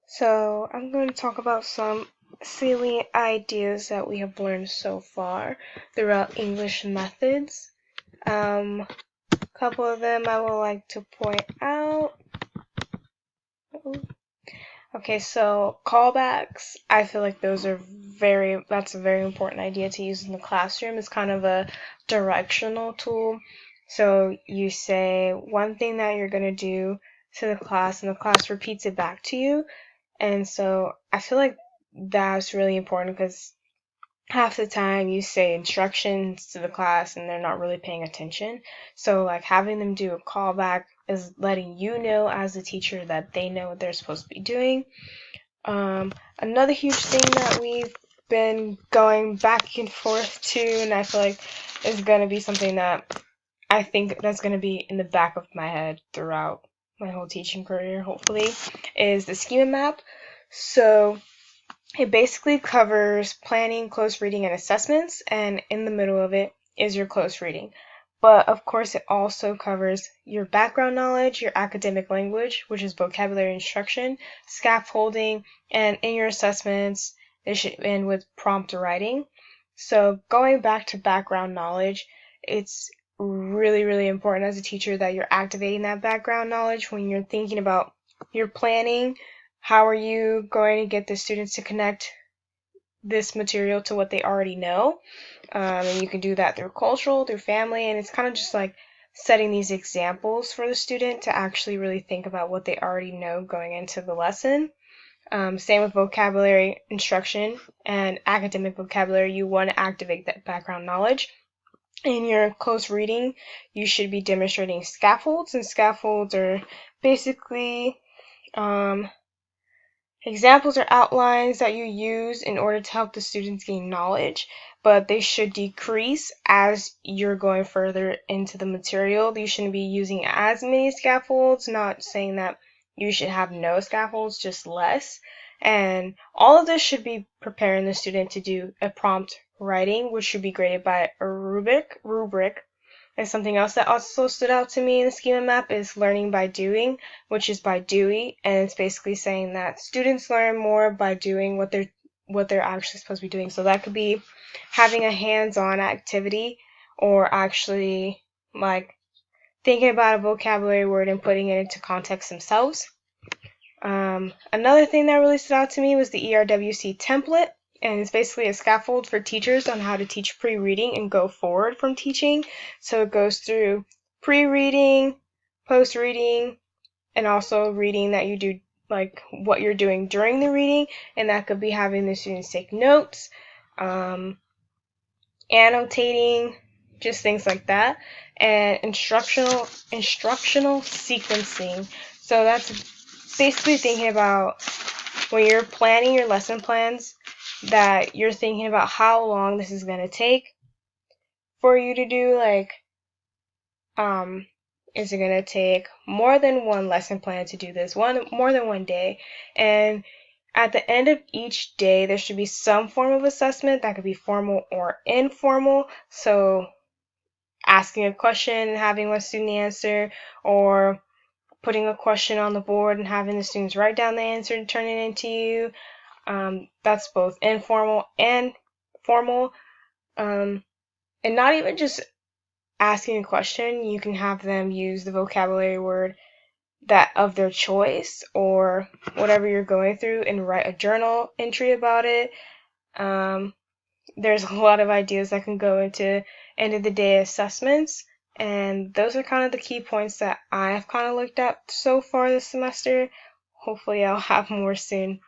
So I'm going to talk about some salient ideas that we have learned so far throughout English methods. A couple of them I would like to point out. Okay, so callbacks, I feel like that's a very important idea to use in the classroom. It's kind of a directional tool. So you say one thing that you're going to do to the class, and the class repeats it back to you. And so I feel like that's really important because half the time you say instructions to the class and they're not really paying attention. So like having them do a callback is letting you know as a teacher that they know what they're supposed to be doing. Another huge thing that we've been going back and forth to, and I feel like is going to be something that I think that's going to be in the back of my head throughout my whole teaching career, hopefully, is the Schema Map. So it basically covers planning, close reading, and assessments, and in the middle of it is your close reading. But of course, it also covers your background knowledge, your academic language, which is vocabulary instruction, scaffolding, and in your assessments, it should end with prompt writing. So going back to background knowledge, it's really, really important as a teacher that you're activating that background knowledge when you're thinking about your planning. How are you going to get the students to connect this material to what they already know? And you can do that through cultural, through family, and it's kind of just like setting these examples for the student to actually really think about what they already know going into the lesson. Same with vocabulary instruction and academic vocabulary. You want to activate that background knowledge. In your close reading, you should be demonstrating scaffolds, and scaffolds are basically examples are outlines that you use in order to help the students gain knowledge, but they should decrease as you're going further into the material. You shouldn't be using as many scaffolds, not saying that you should have no scaffolds, just less. And all of this should be preparing the student to do a prompt writing, which should be graded by a rubric. And something else that also stood out to me in the Schema Map is learning by doing, which is by Dewey, and it's basically saying that students learn more by doing what they're actually supposed to be doing. So that could be having a hands-on activity, or actually like thinking about a vocabulary word and putting it into context themselves. Another thing that really stood out to me was the ERWC template, and it's basically a scaffold for teachers on how to teach pre-reading and go forward from teaching. So it goes through pre-reading, post-reading, and also reading that you do, like what you're doing during the reading, and that could be having the students take notes, annotating, just things like that, and instructional sequencing. So that's basically thinking about when you're planning your lesson plans, that you're thinking about how long this is going to take for you to do, like, is it going to take more than one lesson plan to do this, more than one day? And at the end of each day, there should be some form of assessment that could be formal or informal. So asking a question and having one student answer, or putting a question on the board and having the students write down the answer and turn it into you. That's both informal and formal. And not even just asking a question, you can have them use the vocabulary word that of their choice, or whatever you're going through, and write a journal entry about it. There's a lot of ideas that can go into end of the day assessments, and those are kind of the key points that I've kind of looked at so far this semester. Hopefully I'll have more soon.